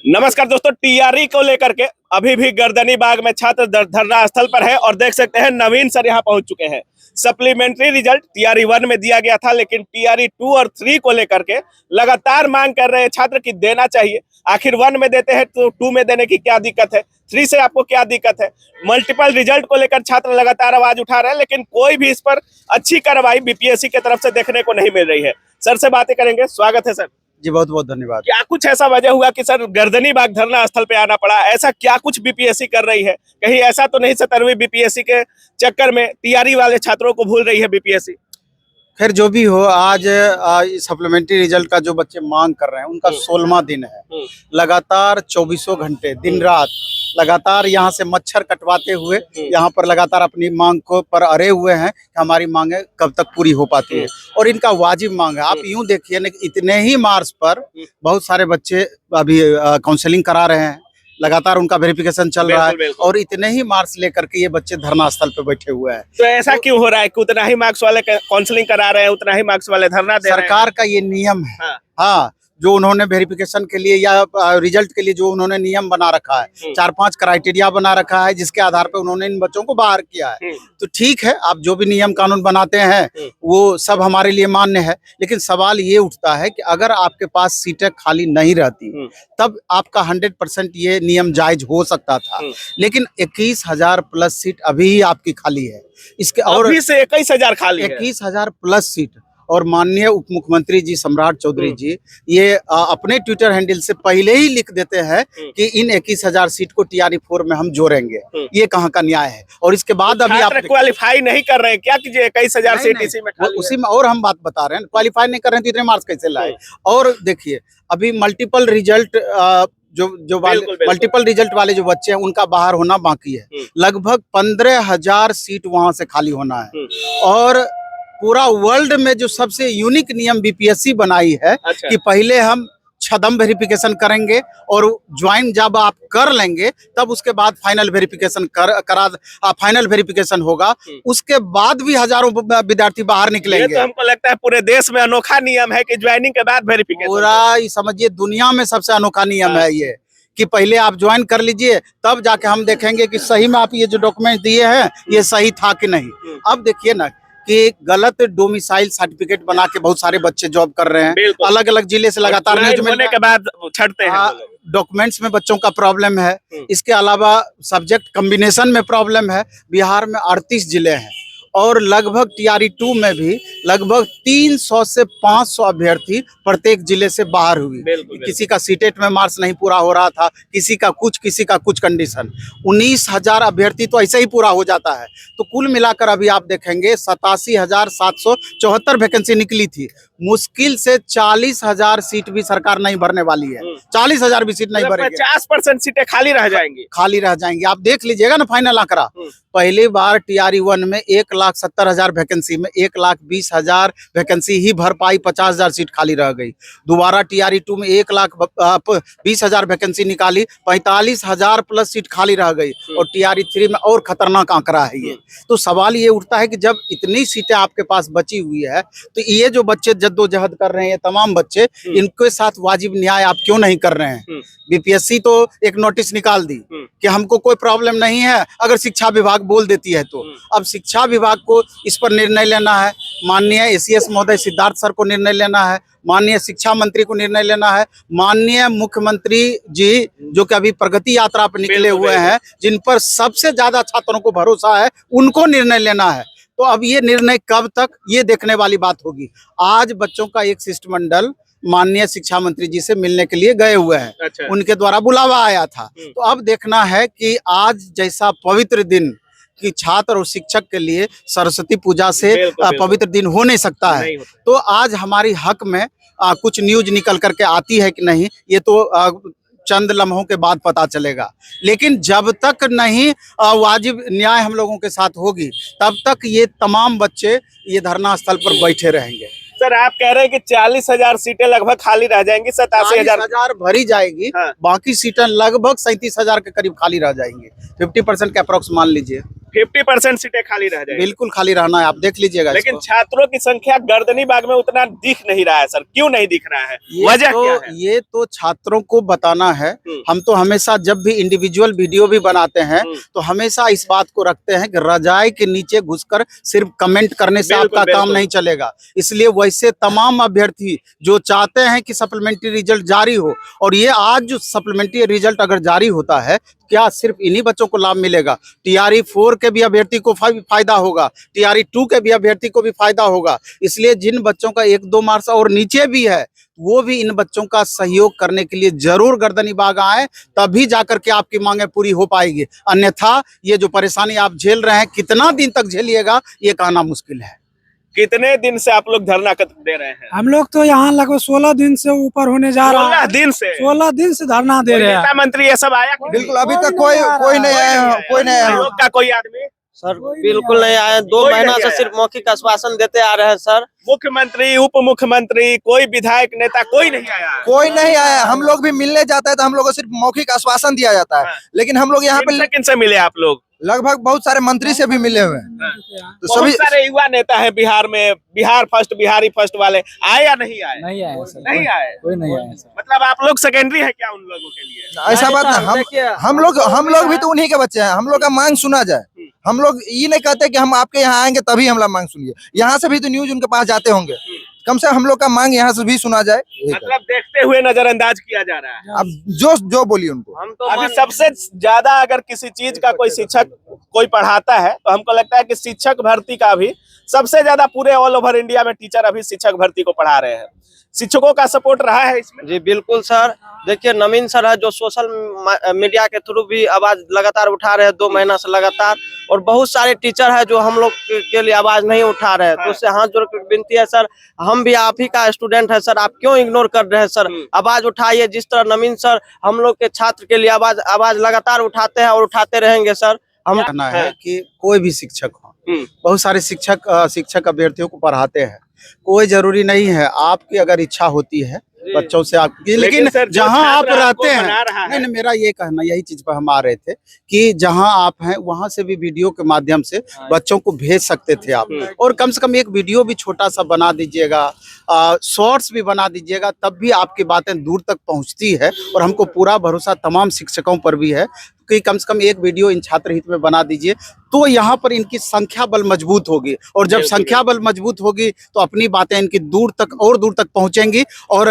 नमस्कार दोस्तों, टीआरई को लेकर के अभी भी गर्दनी बाग में छात्र धरना स्थल पर है और देख सकते हैं नवीन सर यहां पहुंच चुके हैं। सप्लीमेंट्री रिजल्ट टीआरई 1 में दिया गया था, लेकिन टीआरई 2 और 3 को लेकर के लगातार मांग कर रहे हैं छात्र की देना चाहिए। आखिर 1 में देते हैं तो 2 में देने की क्या दिक्कत है, 3 से आपको क्या दिक्कत है। मल्टीपल रिजल्ट को लेकर छात्र लगातार आवाज उठा रहे हैं, लेकिन कोई भी इस पर अच्छी कार्रवाई बीपीएससी की तरफ से देखने को नहीं मिल रही है। सर से बातें करेंगे। स्वागत है सर जी, बहुत बहुत धन्यवाद। क्या कुछ ऐसा वजह हुआ कि सर गर्दनी बाग धरना स्थल पे आना पड़ा? ऐसा क्या कुछ बीपीएससी कर रही है? कहीं ऐसा तो नहीं 17वीं बीपीएससी के चक्कर में टीआरई वाले छात्रों को भूल रही है बीपीएससी? खैर जो भी हो, आज सप्लीमेंट्री रिजल्ट का जो बच्चे मांग कर रहे हैं उनका 16वां दिन है। लगातार 24 घंटे दिन रात लगातार यहाँ से मच्छर कटवाते हुए यहाँ पर लगातार अपनी मांग को पर अड़े हुए हैं कि हमारी मांगे कब तक पूरी हो पाती है। और इनका वाजिब मांग है। आप यूं देखिए ना, इतने ही मार्च पर बहुत सारे बच्चे अभी काउंसलिंग करा रहे हैं, लगातार उनका वेरिफिकेशन चल रहा है और इतने ही मार्क्स लेकर के ये बच्चे धरना स्थल पे बैठे हुए हैं। तो ऐसा क्यों हो रहा है कि उतना ही मार्क्स वाले काउंसलिंग करा रहे हैं, उतना ही मार्क्स वाले धरना दे रहे हैं? सरकार का ये नियम है। हाँ, जो उन्होंने वेरिफिकेशन के लिए या रिजल्ट के लिए जो उन्होंने नियम बना रखा है, 4-5 क्राइटेरिया बना रखा है, जिसके आधार पे उन्होंने इन बच्चों को बाहर किया है। तो ठीक है, आप जो भी नियम कानून बनाते हैं वो सब हमारे लिए मान्य है, लेकिन सवाल ये उठता है कि अगर आपके पास सीटें खाली नहीं रहती तब आपका 100% ये नियम जायज हो सकता था। लेकिन 21,000 प्लस सीट अभी ही आपकी खाली है। इसके और अभी से 21,000 खाली है। 21,000 प्लस सीट। और माननीय उप मुख्यमंत्री जी सम्राट चौधरी जी ये अपने ट्विटर हैंडल से पहले ही लिख देते हैं कि इन 21,000 सीट को टीआरई 4 में हम जोड़ेंगे। ये कहाँ का न्याय है? और इसके बाद अभी आप क्वालिफाई नहीं कर रहे हैं क्या कि 21,000 सीट इसी में खाली उसी में? और हम बात बता रहे हैं, क्वालिफाई नहीं कर रहे हैं तो इतने मार्क्स कैसे लाए? और देखिए, अभी मल्टीपल रिजल्ट मल्टीपल रिजल्ट वाले जो बच्चे हैं उनका बाहर होना बाकी है। लगभग 15,000 सीट वहां से खाली होना है। और पूरा वर्ल्ड में जो सबसे यूनिक नियम बीपीएससी बनाई है कि पहले हम छदम वेरिफिकेशन करेंगे और ज्वाइन जब आप कर लेंगे तब उसके बाद फाइनल वेरिफिकेशन फाइनल वेरिफिकेशन होगा। उसके बाद भी हजारों विद्यार्थी बाहर निकलेंगे। ये तो हमको लगता है पूरे देश में अनोखा नियम है कि ज्वाइनिंग के बाद वेरिफिकेशन। पूरा समझिए दुनिया में सबसे अनोखा नियम है ये, कि पहले आप ज्वाइन कर लीजिए तब जाके हम देखेंगे कि सही में आप ये जो डॉक्यूमेंट दिए हैं ये सही था कि नहीं। अब देखिए ना कि गलत डोमिसाइल सर्टिफिकेट बना के बहुत सारे बच्चे जॉब कर रहे हैं, अलग अलग जिले से लगातार न्यूज होने के बाद छटते हैं। डॉक्यूमेंट्स में बच्चों का प्रॉब्लम है। इसके अलावा सब्जेक्ट कॉम्बिनेशन में प्रॉब्लम है। बिहार में 38 जिले हैं और लगभग टीआरई 2 में भी लगभग 300 से 500 अभ्यर्थी प्रत्येक जिले से बाहर हुए। किसी का सीटेट में मार्क्स नहीं पूरा हो रहा था, किसी का कुछ कंडीशन। 19,000 अभ्यर्थी तो ऐसे ही पूरा हो जाता है। तो कुल मिलाकर अभी आप देखेंगे 87,774 वैकेंसी निकली थी। मुश्किल से 40,000 सीट भी सरकार नहीं भरने वाली है। 40,000 भी सीट नहीं भरेगी। 50% सीटें खाली रह जाएंगी। आप देख लीजिएगा ना फाइनल आंकड़ा। पहली बार टीआरई 1 में 1,70,000 वैकेंसी में 1,20,000 वैकेंसी ही भर पाई, 50,000 सीट खाली रह गई। दोबारा टीआरई 2 में 1,20,000 वैकेंसी निकाली, 45,000 प्लस सीट खाली रह गई। और टीआरई 3 में और खतरनाक आंकड़ा है ये। तो सवाल ये उठता है कि जब इतनी सीटें आपके पास बची हुई है तो ये जो बच्चे जद्दोजहद कर रहे हैं, ये तमाम बच्चे, इनके साथ वाजिब न्याय आप क्यों नहीं कर रहे हैं? बीपीएससी तो एक नोटिस निकाल दी कि हमको कोई प्रॉब्लम नहीं है अगर शिक्षा विभाग बोल देती है तो। अब शिक्षा विभाग को इस पर निर्णय लेना है। माननीय एसीएस महोदय सिद्धार्थ सर को निर्णय लेना है, माननीय शिक्षा मंत्री को निर्णय लेना है, माननीय मुख्यमंत्री जी जो कि अभी प्रगति यात्रा पर निकले हुए हैं, जिन पर सबसे ज्यादा छात्रों को भरोसा है, उनको निर्णय लेना है। तो अब ये निर्णय कब तक, ये देखने वाली बात होगी। आज बच्चों का एक शिष्टमंडल माननीय शिक्षा मंत्री जी से मिलने के लिए गए हुए हैं। अच्छा। उनके द्वारा बुलावा आया था। तो अब देखना है कि आज जैसा पवित्र दिन कि छात्र और शिक्षक के लिए सरस्वती पूजा से पवित्र दिन हो नहीं सकता है, तो आज हमारी हक में कुछ न्यूज निकल करके आती है कि नहीं, ये तो चंद लम्हों के बाद पता चलेगा। लेकिन जब तक नहीं वाजिब न्याय हम लोगों के साथ होगी तब तक ये तमाम बच्चे ये धरना स्थल पर बैठे रहेंगे। सर आप कह रहे हैं कि 40,000 सीटें लगभग खाली रह जाएंगी, 87,000 भरी जाएगी। हाँ। बाकी सीटें लगभग 37,000 के करीब खाली रह जाएंगी। 50% के अप्रोक्स मान लीजिए। 50% सीटें खाली रह जाएगी। बिल्कुल खाली रहना है, आप देख लीजिएगा लेकिन इसको। छात्रों की संख्या गर्दनी बाग में उतना दिख नहीं रहा है सर, क्यों नहीं दिख रहा है, वजह क्या है? ये तो छात्रों को बताना है। हम्म। हम तो हमेशा जब भी इंडिविजुअल वीडियो भी बनाते हैं तो हमेशा इस बात को रखते हैं कि रजाई के नीचे घुसकर सिर्फ कमेंट करने से बिल्कुल, आपका काम बिल्कुल। नहीं चलेगा। इसलिए वैसे तमाम अभ्यर्थी जो चाहते हैं कि सप्लीमेंट्री रिजल्ट जारी हो, और ये आज जो सप्लीमेंट्री रिजल्ट अगर जारी होता है, क्या सिर्फ इन्हीं बच्चों को लाभ मिलेगा? टीआरई 4 के भी अभ्यर्थी को फायदा होगा, टीआरई 2 के भी अभ्यर्थी को भी फायदा होगा। इसलिए जिन बच्चों का 1-2 मार्क्स और नीचे भी है, वो भी इन बच्चों का सहयोग करने के लिए जरूर गर्दनी बाग आए, तभी जाकर के आपकी मांगे पूरी हो पाएगी। अन्यथा ये जो परेशानी आप झेल रहे हैं, कितना दिन तक झेलिएगा ये कहना मुश्किल है। कितने दिन से आप लोग धरना दे रहे हैं? हम लोग तो यहाँ लगभग 16 दिन से ऊपर होने जा रहा 16 है। दिन से 16 दिन से धरना दे कोई रहे नेता हैं। मंत्री ये सब आया कि बिल्कुल, नहीं? अभी तक कोई नहीं आया, कोई नहीं आया। आयोग का कोई आदमी? सर बिल्कुल नहीं आए, 2 कोई महीना नहीं से आया। सिर्फ मौखिक आश्वासन देते आ रहे हैं सर। मुख्यमंत्री, उप मुख्यमंत्री, कोई विधायक नेता कोई नहीं आया? कोई नहीं आया। हम लोग भी मिलने जाते हैं तो हम लोग को सिर्फ मौखिक आश्वासन दिया जाता है, हाँ। लेकिन हम लोग यहाँ पे किनसे मिले आप लोग? लगभग बहुत सारे मंत्री से भी मिले हुए हैं। तो बहुत सभी सारे युवा नेता है बिहार में, बिहार फर्स्ट, बिहारी फर्स्ट वाले आए या नहीं आए? नहीं आए सर, नहीं आए। कोई नहीं आया सर। मतलब आप लोग सेकेंडरी है क्या उन लोगों के लिए? ऐसा बात सर, नहीं, देखिए, हम लोग भी तो उन्हीं के बच्चे हैं। हम लोग का मांग सुना जाए। हम लोग ये नहीं कहते कि हम आपके यहाँ आएंगे तभी हम लोग मांग सुनिए। यहाँ से भी तो न्यूज उनके पास जाते होंगे, कम से कम हम लोग का मांग यहाँ से भी सुना जाए। मतलब देखते हुए नजरअंदाज किया जा रहा है। अब जो बोलिए उनको। हम तो अभी सबसे ज्यादा अगर किसी चीज का कोई शिक्षक कोई पढ़ाता है तो हमको लगता है कि शिक्षक भर्ती का भी सबसे ज्यादा पूरे ऑल ओवर इंडिया में टीचर अभी शिक्षक भर्ती को पढ़ा रहे हैं। शिक्षकों का सपोर्ट रहा है इसमें? जी बिल्कुल सर। देखिए नवीन सर है जो सोशल मीडिया के थ्रू भी आवाज लगातार उठा रहे हैं 2 महीना से लगातार, और बहुत सारे टीचर है जो हम लोग के लिए आवाज नहीं उठा रहे हैं। तो उससे हाथ जोड़ कर विनती है सर, हम भी आप ही का स्टूडेंट है सर, आप क्यों इग्नोर कर रहे हैं सर? आवाज उठाइए, जिस तरह नवीन सर हम लोग के छात्र के लिए आवाज लगातार उठाते हैं और उठाते रहेंगे सर। हम कहना है कि कोई भी शिक्षक हो, बहुत सारे शिक्षक अभ्यर्थियों को पढ़ाते हैं। कोई जरूरी नहीं है, आपकी अगर इच्छा होती है बच्चों से आपकी, लेकिन सर, जो जहां आप छात्र आपको रहते बना रहा हैं, है। नहीं, मेरा ये कहना, यही चीज पर हम आ रहे थे कि जहां आप हैं वहां से भी वीडियो के माध्यम से बच्चों को भेज सकते थे आप, और कम से कम एक वीडियो भी छोटा सा बना दीजिएगा, शॉर्ट्स भी बना दीजिएगा, तब भी आपकी बातें दूर तक पहुंचती है। और हमको पूरा भरोसा तमाम शिक्षकों पर भी है कि कम से कम एक वीडियो इन छात्र हित में बना दीजिए, तो यहाँ पर इनकी संख्या बल मजबूत होगी, और जब संख्या बल मजबूत होगी तो अपनी बातें इनकी दूर तक पहुंचेंगी और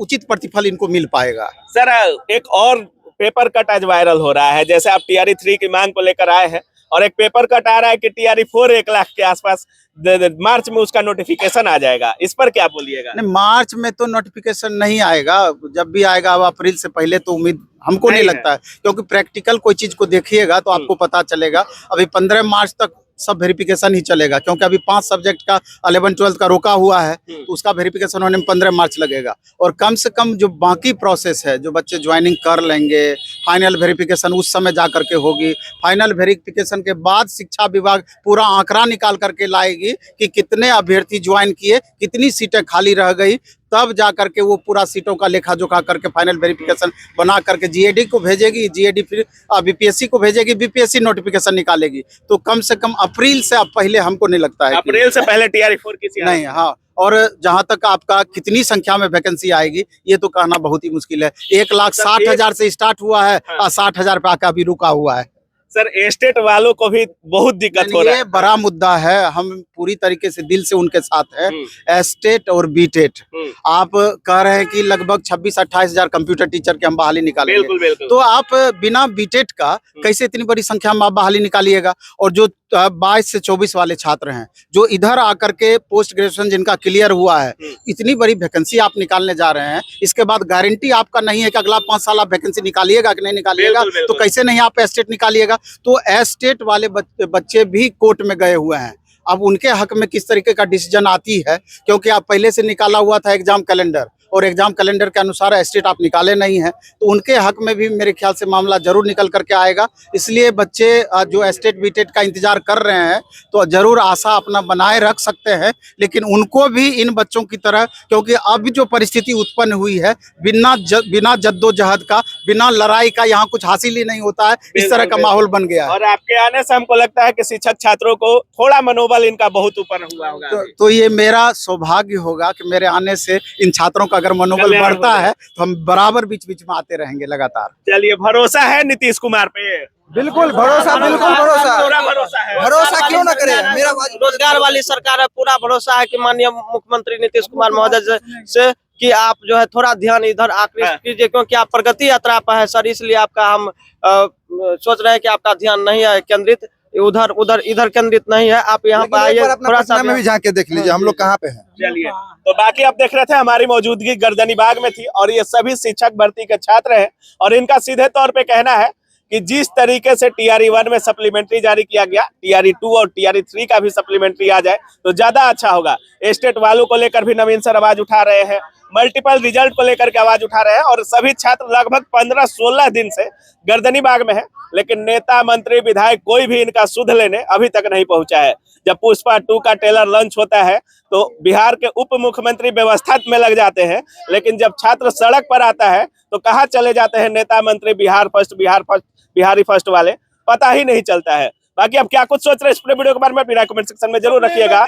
उचित प्रतिफल इनको मिल पाएगा। सर एक और पेपर कट आज वायरल हो रहा है, जैसे आप टीआरई 3 की मांग को लेकर आए हैं, और एक पेपर कट आ रहा है कि टीआरई 4 1 लाख के आसपास मार्च में उसका नोटिफिकेशन आ जाएगा। इस पर क्या बोलिएगा? नहीं, मार्च में तो नोटिफिकेशन नहीं आएगा, जब भी आएगा अब अप्रैल से पहले तो उम्मीद हमको नहीं लगता है, क्योंकि प्रैक्टिकल कोई चीज को देखिएगा तो आपको पता चलेगा। अभी 15 मार्च तक सब वेरिफिकेशन ही चलेगा, क्योंकि अभी 5 सब्जेक्ट का 11-12 का रोका हुआ है, तो उसका वेरिफिकेशन होने में 15 मार्च लगेगा। और कम से कम जो बाकी प्रोसेस है, जो बच्चे ज्वाइनिंग कर लेंगे, फाइनल वेरिफिकेशन उस समय जा करके होगी। फाइनल वेरिफिकेशन के बाद शिक्षा विभाग पूरा आंकड़ा निकाल करके लाएगी कि कितने अभ्यर्थी ज्वाइन किए, कितनी सीटें खाली रह गई, तब जा करके वो पूरा सीटों का लेखा जोखा करके फाइनल वेरिफिकेशन बना करके जीएडी को भेजेगी, जीएडी फिर बीपीएससी को भेजेगी, बीपीएससी नोटिफिकेशन निकालेगी। तो कम से कम अप्रैल से अब पहले हमको नहीं लगता है अप्रैल से पहले टीआरई 4 किसी नहीं। हाँ, और जहां तक आपका कितनी संख्या में वैकेंसी आएगी ये तो कहना बहुत ही मुश्किल है। 1,60,000 से स्टार्ट हुआ है और 60,000 पे आकर अभी रुका हुआ है। सर एस्टेट वालों को भी बहुत दिक्कत हो रहा है। ये बड़ा मुद्दा है, हम पूरी तरीके से दिल से उनके साथ है। एस्टेट और बीटेट, आप कह रहे हैं कि लगभग 26-28 हजार कंप्यूटर टीचर की हम बहाली निकालेंगे, बिल्कुल बिल्कुल। तो आप बिना बीटेट का कैसे इतनी बड़ी संख्या में आप बहाली निकालिएगा? और जो 22 से 24 वाले छात्र हैं जो इधर आकर के पोस्ट ग्रेजुएशन जिनका क्लियर हुआ है, इतनी बड़ी वैकेंसी आप निकालने जा रहे हैं, इसके बाद गारंटी आपका नहीं है कि अगला 5 साल आप वैकेंसी निकालिएगा कि नहीं निकालिएगा। बिल्कुल, बिल्कुल। तो कैसे नहीं आप एस्टेट निकालिएगा? तो एस्टेट वाले बच्चे भी कोर्ट में गए हुए हैं। अब उनके हक में किस तरीके का डिसीजन आती है, क्योंकि आप पहले से निकाला हुआ था एग्जाम कैलेंडर और एग्जाम कैलेंडर के अनुसार एस्टेट आप निकाले नहीं हैं, तो उनके हक में भी मेरे ख्याल से मामला जरूर निकल करके आएगा। इसलिए बच्चे जो एस्टेट बीटेट का इंतजार कर रहे हैं तो जरूर आशा अपना बनाए रख सकते हैं, लेकिन उनको भी इन बच्चों की तरह, क्योंकि अब जो परिस्थिति उत्पन्न हुई है बिना जद्दोजहद का, बिना लड़ाई का यहाँ कुछ हासिल ही नहीं होता है, इस तरह का माहौल बन गया है। और आपके आने से हमको लगता है कि शिक्षक छात्रों को थोड़ा मनोबल इनका बहुत ऊपर हुआ होगा। तो ये मेरा सौभाग्य होगा कि मेरे आने से इन छात्रों का अगर मनोबल कल्याण बढ़ता होगा। है तो हम बराबर बीच बीच में आते रहेंगे लगातार। चलिए, भरोसा है नीतीश कुमार पे? बिल्कुल भरोसा, बिल्कुल भरोसा। पूरा भरोसा है। भरोसा क्यों ना करे, मेरा रोजगार वाली सरकार है, पूरा भरोसा है कि माननीय मुख्यमंत्री नीतीश कुमार महोदय से कि आप जो है थोड़ा ध्यान इधर आकृष्ट कीजिए, क्योंकि आप प्रगति यात्रा पर है सर, इसलिए आपका हम सोच रहे हैं कि आपका ध्यान नहीं है केंद्रित इधर केंद्रित नहीं है, आप यहाँ पर आइए, थोड़ा सा में भी झांक के देख लीजिए हम लोग कहाँ पे हैं। चलिए, तो बाकी आप देख रहे थे हमारी मौजूदगी गर्दनी बाग में थी और ये सभी शिक्षक भर्ती के छात्र हैं और इनका सीधे तौर पे कहना है कि जिस तरीके से टीआरई 1 में सप्लीमेंट्री जारी किया गया, टीआरई 2 और टीआरई 3 का भी सप्लीमेंट्री आ जाए तो ज्यादा अच्छा होगा। एस्टेट वालों को लेकर भी नवीन सर आवाज उठा रहे हैं, मल्टीपल रिजल्ट को लेकर के आवाज उठा रहे हैं और सभी छात्र लगभग 15-16 दिन से गर्दनी बाग में है, लेकिन नेता मंत्री विधायक कोई भी इनका सुध लेने अभी तक नहीं पहुंचा है। जब पुष्पा 2 का ट्रेलर लॉन्च होता है तो बिहार के उप मुख्यमंत्री व्यवस्था में लग जाते हैं, लेकिन जब छात्र सड़क पर आता है तो कहाँ चले जाते हैं नेता मंत्री बिहारी फर्स्ट वाले, पता ही नहीं चलता है। बाकी अब क्या कुछ सोच रहे हैं इस पूरे वीडियो के बारे में अपनी राय कमेंट सेक्शन में जरूर रखिएगा।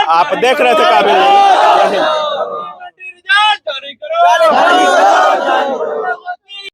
आप देख रहे थे काबिल।